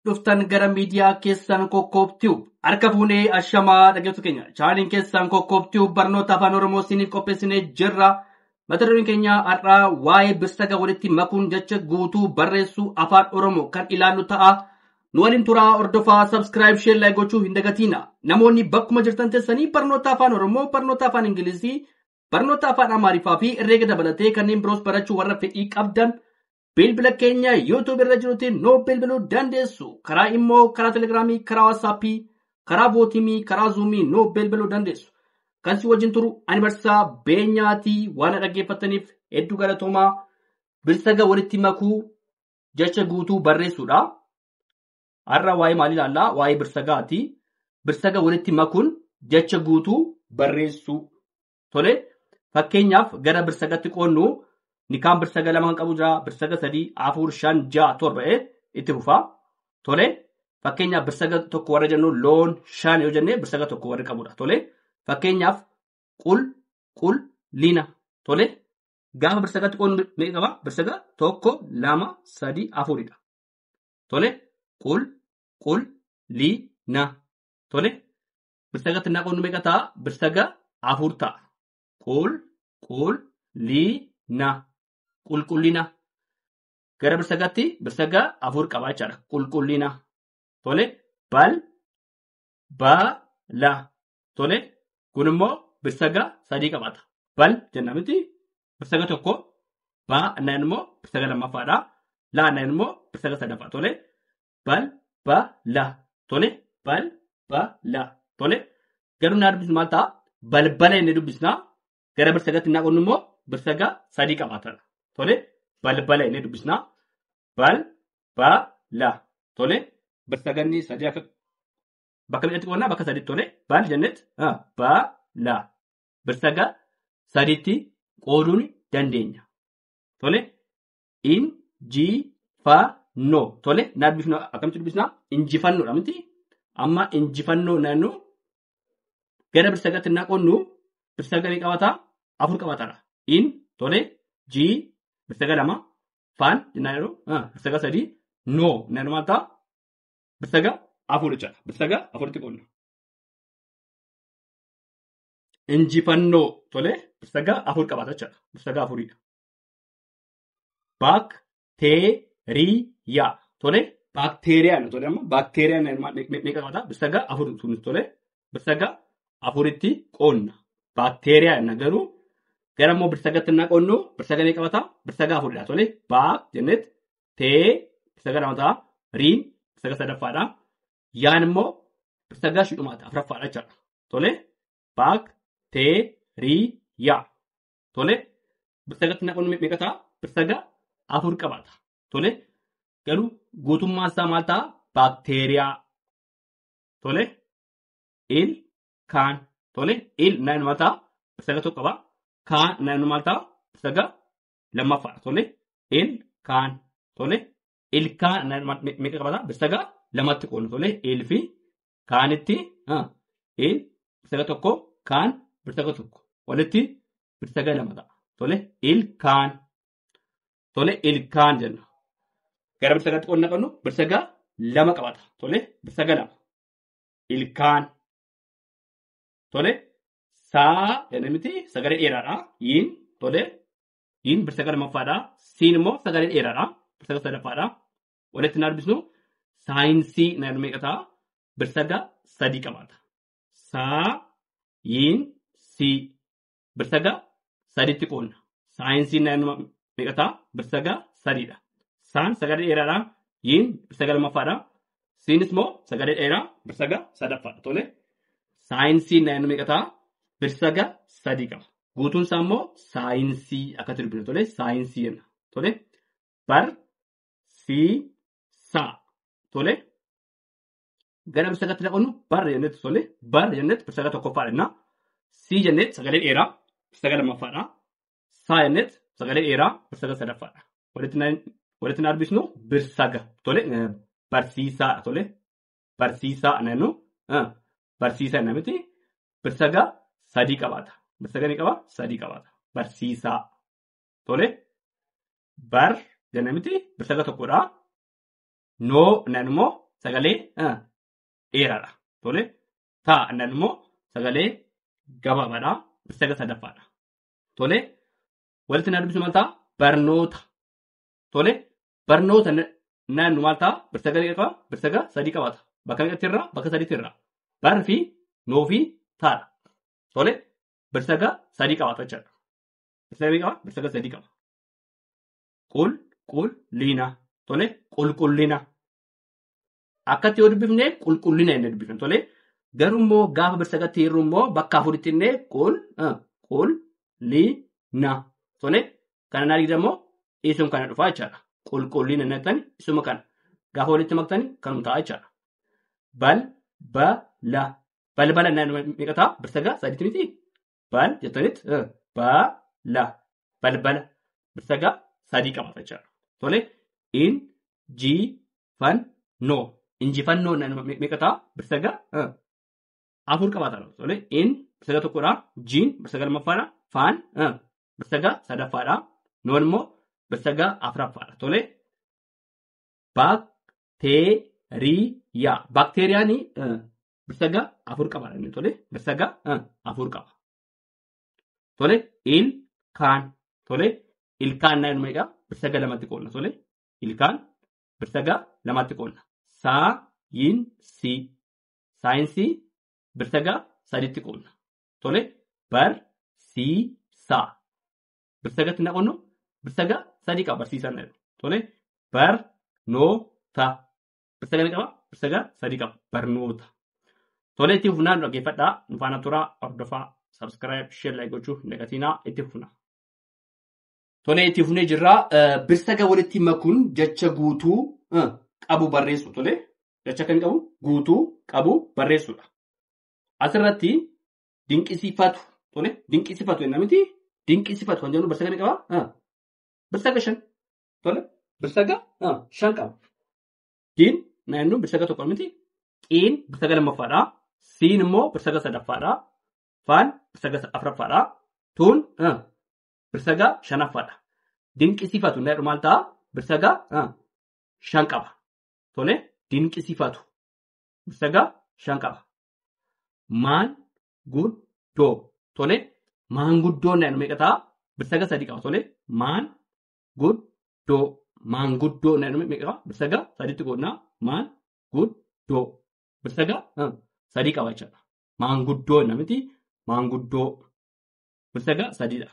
dhuftan gara miidiyaa keessan Kokkoobtiyuub harka fuunee ashamaa dhaggeeffattoota keenya chaanaliin keessan Kokkoobtiyuub barnoota afaan Oromoo isiniif qopheessinee jirra. Mata dureen keenya har'aa waa'ee birsaga walitti makuun jecha guutuu barreessuu afaan Oromoo kan ilaallu ta'a. Nu waliin turaa hordofaa subscribe share like gochuu hin dagatina. Namoonni bakkuma jirtan teessanii barnoota afaan Oromoo, barnoota afaan Ingilizii, barnoota afaan Amaariffaa fi herreega dabalatee kanneen biroos barachuu warra fedhii qabdan bilbila keenya YouTube irra jirutiin nuu bilbiluu dandeessu. Karaa immoo karaa Telegiraamii, karaa WhatsAppii, karaa Bootimii, karaa Zoomii nuu bilbiluu dandeessu. Kan si wajjin turu ani barsaa beenyaatii waan dhaggeeffataniif hedduu galatoomaa. Birsaga walitti makuu jecha guutuu barreessuudha. Har'a waa'ee maalii ilaallaa? Waa'ee birsagaati. Birsaga walitti makuun jecha guutuu barreessuu. Tole, fakkeenyaaf gara birsagatti qoonnu ni kaan birsaga lama kan qabu jira, birsaga 3, 4, 5, 6, 7 itti fufaa. Tole, fakkeenyaaf birsaga tokko warra jennu loon 5 yoo jennee birsaga tokko warra qabudha. Tole, fakkeenyaaf qulqullina. Tole, gaafa birsagatti qoonnu meeqa qaba? Birsaga 1, 2, 3, 4dha. Tole, qulqullina. Tole, birsagatti naa qoonnu meeqa ta'a? Birsaga 4 ta'a. Qulqullina. Gara birsagatti birsaga 4 qaba jechaadha. Qulqullina. Tole, bala. Tole, kun immoo birsaga 3 qabaata. Bal jenna miti birsaga tokko, ba annaan immoo birsaga lammaffaadha. La annaan immoo birsaga sadaffaa. Tole, bala. Tole, bala. Tole, garuu naa dubbisnu maal ta'a? Balbala inni dubbisnaa. Gara birsagatti naa qonnu immoo birsaga 3 qabaata. Tole, balbala inni dubbisnaa. Balbala. Tole, birsaganni 3 akka bakka midhatti qoonnaa bakka 3 tole, bal jennet bala. Birsaga 3tti qooduun dandeenya. Tole, injifannoo. Tole, naa dubbisnu akkamitti dubbisnaa? Injifannoodha miti. Amma injifannoo naannu gara birsagatti naa qonnu birsaga ni qabataa? 4 qabaataadha. Tole, birsaga 2, fan jennaan yeroo birsaga 3, no naannu maal ta'a? Birsaga 4 jechaadha. Birsaga 4tti qonna. Injifannoo. Tole, birsaga 4 qabaata jechaadha. Birsaga 4dha. Baakteeriyaa. Tole, baakteeriyaan. Tole, amma baakteeriyaan meeqa qabaata? Birsaga 4 tunis. Tole, birsaga 4tti qonna. Baakteeriyaa garuu gara immoo birsagatti naa qonnu birsaga ni qabata? Birsaga 4dha. Tole, baak jennet birsaga 2 ta'a. Riin birsaga 3ffaadha. Yaan immoo birsaga 4ffaadha jechaadha. Tole, baakteeriyaa. Tole, birsagatti naa qonnu meeqa ta'a? Birsaga 4 qabaata. Tole, garuu guutummaan isaa maal ta'a? Baakteeriyaa. Tole, ilkaan. Tole, naan maal ta'a? Birsaga 1 qaba. Kaan naan maal ta'a? Birsaga 2ffaadha. Tole, ilkaan. Tole, ilkaan naan meeqa qabata? Birsaga 2tti qoonnu. Tole, ilfi kaanitti birsaga 1, kaan birsaga 1. Walitti birsaga 2 ta'a. Tole, ilkaan. Tole, ilkaan jenna. Gara birsagatti qoonna qabnu birsaga 2 qabata. Tole, birsaga 2. Ilkaan. Tole, saa jenna miti sagalee dheeraadha. Yiin. Tole, yiin birsaga 2ffaadha. Siin immoo sagalee dheeraadha. Birsaga 3ffaadha. Walitti naa dubbisnu saayinsii naannu meeqa ta'a? Birsaga 3 qabaata. Saa, yiin, sii. Birsaga 3tti qoonna. Saayinsiin naannu meeqa ta'a? Birsaga 3dha. Saan sagalee dheeraadha. Yiin birsaga 2ffaadha. Siinis immoo sagalee dheeraa birsaga 3ffaadha. Tole, saayinsiin naannu meeqa ta'a? Birsaga 3 qaba. Guutuun isaa immoo saayinsii akkatti dubbifnu. Tole, saayinsii jenna. Tole, barsiisaa. Tole, gara birsagatti naa qonnu bar jennet. Tole, bar jennet birsaga 1ffaadha jenna. Sii jennet sagalee dheeraa birsaga 2ffaadha. Saa jennet sagalee dheeraa birsaga 3ffaadha. Walitti naa dubbisnu birsaga. Tole, barsiisaadha. Tole, barsiisaa naannu barsiisaa jenna miti birsaga 3 qabaata. Birsaga ni qaba? 3 qabaata. Barsiisaa. Tole, bar jenna miti birsaga 1dha. No naan immoo sagalee dheeraadha. Tole ta'a innaan immoo sagalee gabaabaadha. Birsaga sadaffaadha. Tole walitti naan dubbisu maal ta'a? Barnoota. Tole barnoota naannu maal ta'a? Birsaga qaba. Birsaga sadii qabaata. Bakka meeqatti irraa? Bakka sadiitti irraa. Bar fi noo fi taadha. Tole birsaga sadii qabaata jechuudha. Birsaga qaba. Birsaga sadii qaba. Qulqullina. Tole qulqullina. Akkatti yoo dubbifne qulqullina inni dubbifne. Tole garuu immoo gaafa birsagatti hirru immoo bakka afuritti illee qulqullina. Tole kana naa digda immoo isuma kana dhufaa jechaadha. Qulqullina nettan isuma kana. Gaafa walitti maktani kanuma ta'a jechaadha. Balbala. Balbala naannoo meeqa ta'a? Birsaga sadiitti miti. Bal jettanitti bala. Balbala. Birsaga sadii qabaata jechaadha. Tole injifannoo. Injifannoo naannoo meeqa ta'a? Birsaga afur qabaata. Tole birsaga tokkodha. Jiin birsaga lammaffaadha. Faan birsaga sadaffaadha. Noon immoo birsaga afuraffaadha. Tole baakteeriyaa. Baakteeriyaan birsaga afur qaba. Tole birsaga afur qaba. Tole ilkaan. Tole ilkaan naannoo meeqa? Birsaga lamatti qoodna. Tole ilkaan birsaga lamatti qoodna. Saayinsii. Saayinsii birsaga sadiitti qoodna. Tole barsiisaa. Birsagatti naqonnu birsaga sadii qaba barsiisaan. Tole barnoota. Birsaga ni qaba. Birsaga sadii qaba. Barnoota. Tole itti fufnaan dhaggeeffadhaa. Nu faana turaa, hordofaa, subscribe, share, like gochuu hin dagatinaa. Itti fufna. Tole itti fufnee jirra. Birsaga walitti makuun jecha guutuu qabu barreessu. Tole jecha kan qabu guutuu qabu barreessudha. Asirratti dinqisiifatu. Tole dinqisiifatu jenna miti. Dinqisiifatu kan jennu birsaga ni qaba. Birsaga 5. Tole birsaga 5 qaba. Diin naannoo birsaga tokko miti. Qiin birsaga lammaffaadha. Siin immoo birsaga sadaffaadha. Faan birsaga afuraffaadha. Tuun birsaga shanaffaadha. Dinqisiifatu naannoo maal ta'a? Birsaga 5 qaba. Tole dinqisiifatu. Birsaga 5 qaba. Maanguddoo. Tole maanguddoo naannoo meeqa ta'a? Birsaga 3 qaba. Tole maanguddoo. Maanguddoo naannoo meeqa qaba? Birsaga 3tti qoodna. Maanguddoo. Birsaga 3 qaba jechuudha. Maanguddoo namiti. Maanguddoo. Birsaga 3dha.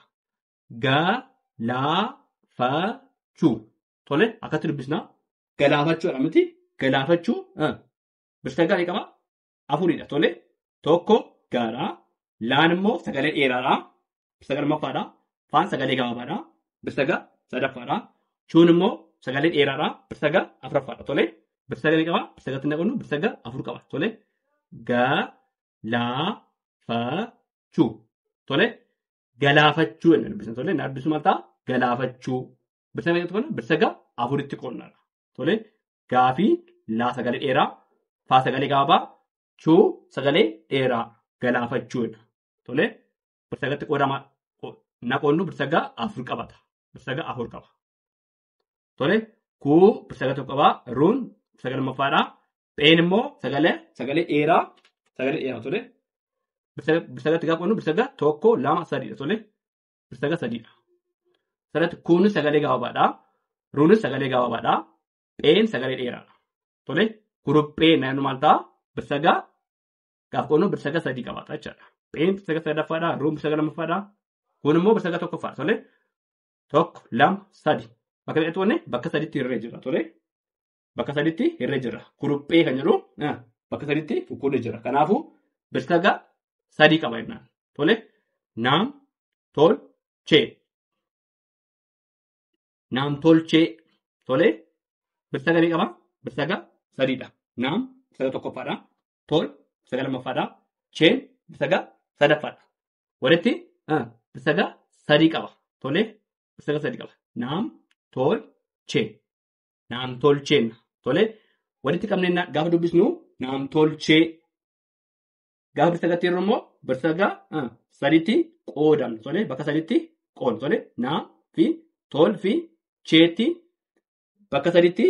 Galaafachuu. Tole akkatti dubbisna. Galaafachuu namiti. Galaafachuu birsaga ni qaba. 4dha. Tole tokko garaa. Laan immoo sagalee dheeraadha. Birsaga lammaffaadha. Faan sagalee gabaabaadha. Birsaga sadaffaadha. Chuun immoo sagalee dheeraadha. Birsaga afuraffaadha. Tole birsaga ni qaba. Birsagatti naqonnu birsaga 4 qaba. Tole galaafachuu. Tole galaafachuu jenna dubbisna. Tole na dubbisu maal ta'a? Galaafachuu. Birsaga meeqatti qoodna? Birsaga 4tti qoodnaadha. Tole gaafii laa sagalee dheeraa. Faa sagalee gabaabaa. Chuu sagalee dheeraa. Galaafachuu jenna. Tole birsagatti qoodama naqonnu birsaga 4 qabata. Birsaga 4 qaba. Tole kuu birsaga tokko qaba. Ruun birsaga lammaffaadha. Pheen immoo sagalee dheeraa. Sagalee dheeraa. Tole birsagatti gaafa qoodnu birsaga 1 2 3dha. Tole birsaga 3dha. Sarratti kuunis sagalee gabaabaadha. Ruunis sagalee gabaabaadha. Pheen sagalee dheeraadha. Tole kuruphee naannoo maal ta'a? Birsaga gaafa qoodnu birsaga 3 qabaata jechuudha. Pheen birsaga sadaffaadha. Ruun birsaga lammaffaadha. Kun immoo birsaga tokkoffaadha. Tole 1 2 3. Bakka meeqatti qoodne? Bakka 3tti hirree jira. Tole bakka 3tti hirree jira. Kuruphee kan jedhu bakka 3tti fuudhee jira. Kanaafuu birsaga 3 qaba jennaan. Tole naam tolchee. Naam tolchee. Tole birsaga ni qaba. Birsaga 3dha. Naam birsaga tokkoffaadha. Tol birsaga lammaffaadha. Cheen birsaga sadaffaadha. Walitti birsaga 3 qaba. Tole birsaga 3 qaba. Naam tolchee. Naam tolcheen. Tole walitti qabnee gaafa dubbisnu naam tolchee. Gaafa birsagatti yeroo immoo birsaga 3tti qoodamna. Tole bakka 3tti qoodna. Tole naam fi tol fi cheetti bakka 3tti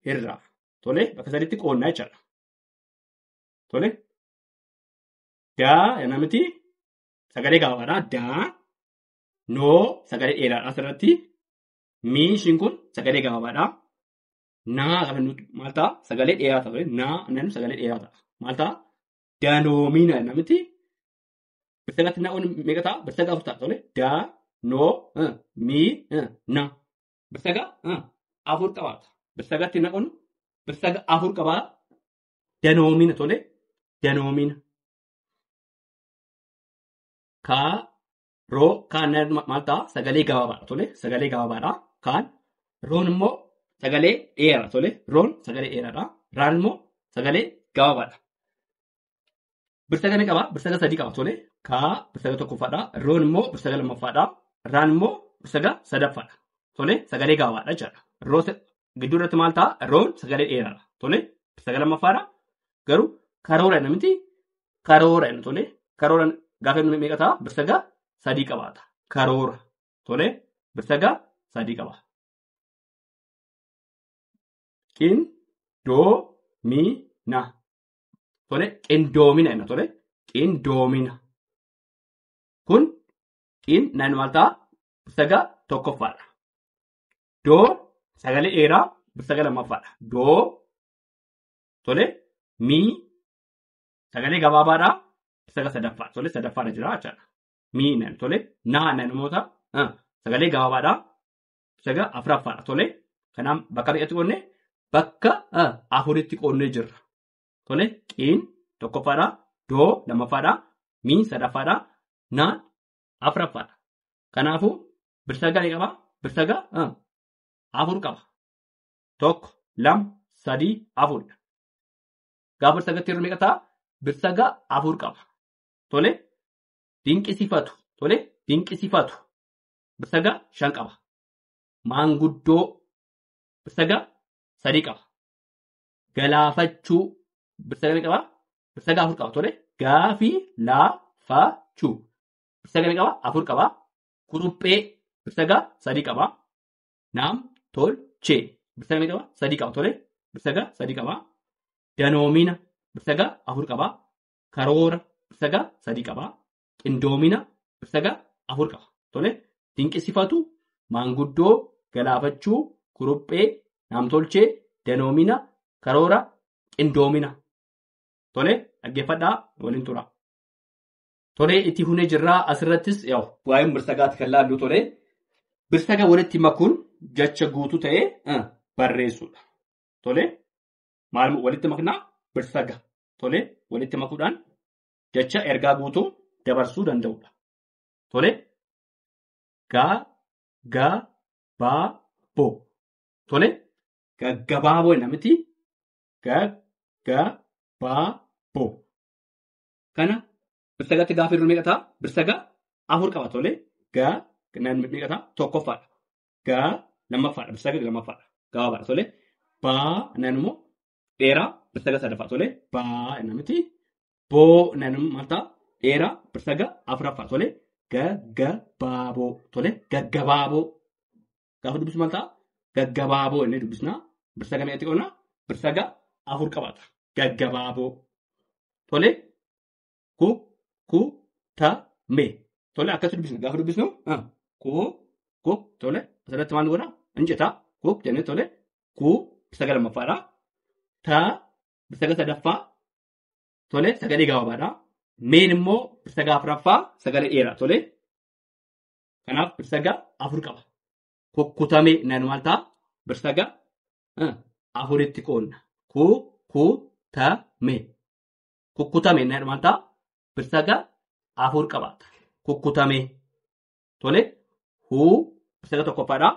hirraaf. tole bakka sadiitti qoonnaa jechaadha. Tole daa yana miti sagalee gabaabaadha. Daa noo sagalee dheeraadha asirratti. Mii ishiin kun sagalee gabaabaadha. Naa gaafa nuti maal ta'a sagalee dheeraa ta'a. Naa nan sagalee dheeraa ta'a. Maal ta'a daanoomina yana miti. Birsagatti naa'uun meeqa ta'a? Birsaga afur ta'a. Tole daa noo mii na birsaga afur qabaata. Birsagatti naa'uun birsaga afur qabaa. Danoomina tole danoomina. Kaa roo kaan maal ta'a sagalee gabaabaadha. Tole sagalee gabaabaadha. Kaan roon immoo sagalee dheeraadha. Tole roon sagalee dheeraadha. Raan immoo sagalee gabaabaadha. Birsaga ni qaba. Birsaga sadii qaba. Tole kaa birsaga tokkoffaadha. Roon immoo birsaga lammaffaadha. Raan immoo birsaga sadaffaadha. Tole sagalee gabaabaadha jechaadha. Roo gidduu irratti maal ta'a? Roon sagalee dheeraadha. Tole birsaga lammaffaadha. Garuu karoora inni miti. Karoora inni tole karoora gaafa inni meeqa ta'a? Birsaga sadii qabaata. Karoora tole birsaga sadii qaba. Qindoomina tole qindoomina inni tole qindoomina. Kun qin naan maal ta'a? Birsaga tokkoffaadha. Doo sagalee dheeraa birsaga lammaffaadha. Doo tole mii sagalee gabaabaadha. Birsaga sadaffaa tole sadaffaadha jira jechaadha. Mii naan tole naa naan namoota sagalee gabaabaadha. Birsaga afuraffaadha tole. Kanaaf bakka meeqatti qoonnee? Bakka afuritti qoonnee jirra. Tole qiin tokkoffaadha. Doo lammaffaadha. Mii sadaffaadha. Naa afuraffaadha. Kanaafuu birsaga ni qaba. Birsaga afur qaba. Tokko lama sadii afuridha. Gaafa birsagatti yeroo meeqa ta'a? Birsaga afur qaba. Tole dinqisifatu. Tole dinqisifatu. Birsaga shan qaba. Maanguddoo birsaga sadii qaba. Galaafachuu birsaga ni qaba. Birsaga afur qaba. Tole gaafi laafachuu birsaga ni qaba. Afur qaba. Kuruphee birsaga sadii qaba. Naam tolchee birsaga ni qaba. Sadii qaba. Tole birsaga sadii qaba. Danoomina birsaga afur qaba. Karoora birsaga sadii qaba. Qindoomina birsaga afur qaba. Tole dinqisifatu, maanguddoo, galaafachuu, kuruphee, naamtolchee, danoomina, karoora, qindoomina. Tole dhaggeeffadhaa waliin tura. Tole itti hunee jirraa asirrattis waa'een birsagaatti kan laallu tole birsaga walitti makuun jecha guutuu ta'ee barreessuudha. Tole maal walitti maknaa? Birsaga. Tole walitti makuudhaan jecha ergaa guutuu dabarsuu danda'udha. Tole gaggabaaboo. Tole gaggabaaboo inni miti gaggabaaboo. Kana birsagatti gaafa irra meeqa ta'a? Birsaga afur qaba. Tole meeqa ta'a? Tokkoffaadha. Lammaffaadha. Birsaga lammaffaadha. Gabaabaadha. Tole baa naan immoo dheeraa birsaga sadaffaa. Tole baa inni miti boo naan maal ta'a? Dheeraa birsaga afuraffaa. Tole gaggabaaboo. Tole gaggabaaboo. Gaafa dubbisu maal ta'a? Gaggabaaboo inni dubbisnaa. Birsaga meeqatti qoonnaa? Birsaga afur qabaata. Gaggabaaboo. Tole kutame. Tole akkasii dubbisna. Gaafa dubbisnu tole asirratti maal godha? Injitaa jennee tole birsaga lammaffaadha. Birsaga sadaffaa. Tole sagalee gabaabaadha. Meen immoo birsaga afuraffaa sagalee dheeraa. Tole kanaaf birsaga afur qaba. Kukkutame naan maal ta'a? Birsaga afuritti qoonna. Kukkutame. Kukkutame naan maal ta'a? Birsaga afur qabaata. Kukkutame. Tole birsaga tokkoffaadha.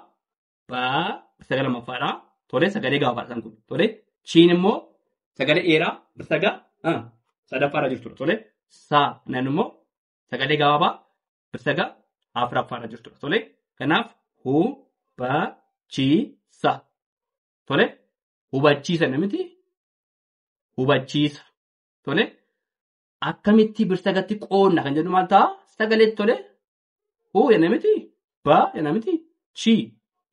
Baa birsaga lammaffaadha. Tole sagalee gabaabaadha kun. Tole chiin immoo sagalee dheeraa birsaga sadaffaadha jirtudha. Tole saa naan immoo sagalee gabaabaa birsaga afuraffaadha jirtudha. Tole kanaaf hubachiisa. Tole hubachiisa namiti hubachiisa. Tole akkamitti birsagatti qoonna kan jedhu maal ta'a? Sagalee tole yana miti baa yana miti chi.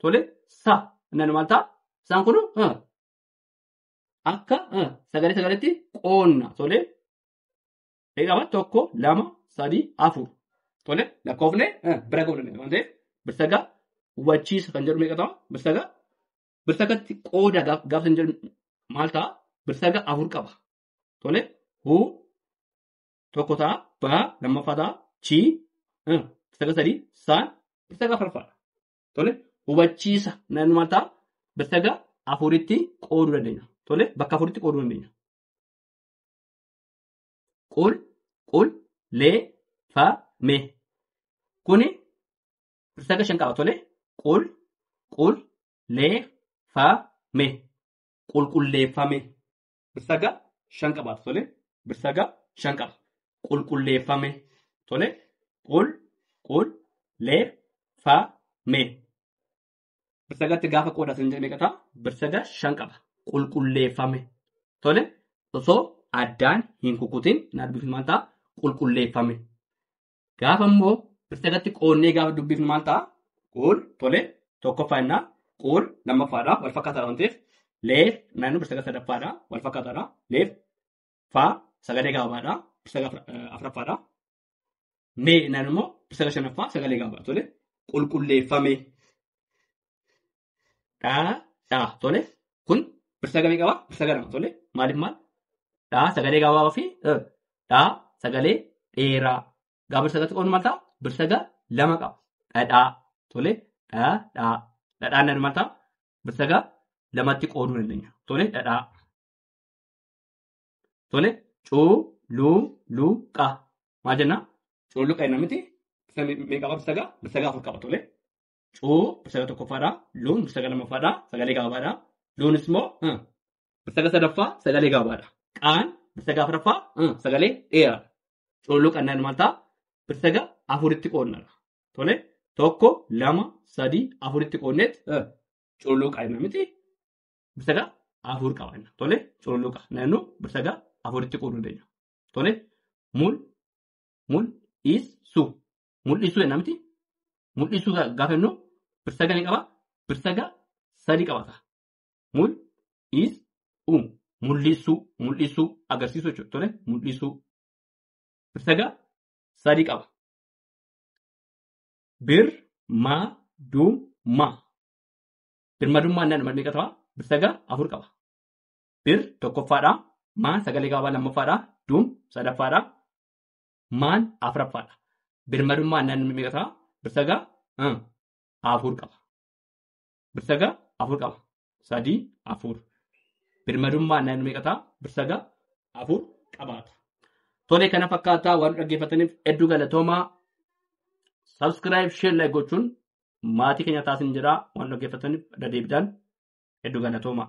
Tole sa naan maal ta'a? Isaan kun akka sagalee qoonna tole eegama 1 2 3 4 tole lakkoofne bira ga'uu dandeenya waan ta'eef birsaga hubachiisa kan jedhu meeqa ta'a birsagatti qooda gaafa hin jedhu maal ta'a birsaga 4 qaba tole hu tokko ta'a ba lammaffaa ta'a chi birsaga 3 saan birsaga 4ffaadha tole hubachiisa naannoo maal ta'a birsaga 4tti qooduu dandeenya tole bakka 4tti qooduu dandeenya qul lee fa me kuni birsaga 5 qaba tole qul lee fa me qulqulleeffame birsaga 5 qaba tole birsaga 5 qaba qulqulleeffame tole qul lee fa me birsagatti gaafa qoodaa sin jedhame qata birsaga 5 qaba qulqulleeffame tole osoo addaan hin kukutin na dubbifnu maal ta'a qulqulleeffame gaafa immoo birsagatti qoonnee gaafa dubbifnu maal ta'a qul tole tokkoffaa innaa qul lammaffaadha wal fakkaataadha waan ta'eef leef naannoo birsaga sadaffaadha wal fakkaataadha leef fa sagalee gaabaadha birsaga afuraffaadha mee naannoo immoo birsaga shanaffaa sagalee gaabaadha tole qulqulleeffame dhaa tole kun birsaga meeqa qaba birsaga 2 tole maaliif maal dhaa sagalee gabaabaa fi dhaa sagalee dheeraa gaafa birsagatti qoodnu maal ta'a birsaga 2 qaba dhadhaa tole dhadhaan naannoo maal ta'a birsaga 2tti qooduu dandeenya tole dhadhaa tole culuqa maal jenna culuqa jenna miti meeqa qaba birsaga 4 qaba tole birsaga tokkoffaadha luun birsaga lammaffaadha sagalee gaabaadha luunis immoo birsaga sadaffaa sagalee gaabaadha qaan birsaga afuraffaa sagalee dheeraadha culuqa naannoo maal ta'a birsaga 4tti qoodnadha tole 1 2 3 4tti qoodneet culuqa jenna miti birsaga 4 qaba tole culuqa naannoo birsaga 4tti qooduu dandeenya tole mul'isu jenna miti mul'isu gaafa jennu birsaga ni qaba birsaga 3 qabata mul'isu agarsiisu jechuudha tole mul'isu birsaga 3 qaba birmadummaa naannoo meeqa ta'a birsaga 4 qaba tokkoffaadha maan sagalee gaabaa lammaffaadha duum sadaffaadha maan afuraffaadha birmadummaa naannoo meeqa ta'a birsaga 4 qaba birsaga 4 qaba 3 4 birmadummaa naannoo meeqa ta'a birsaga 4 qabaata tole kana fakkaataa waan dhaggeeffataniif hedduu galatoomaa subscribe share like gochuun maatii keenya taasin jira waan dhaggeeffataniif deebiidhaan hedduu galatoomaa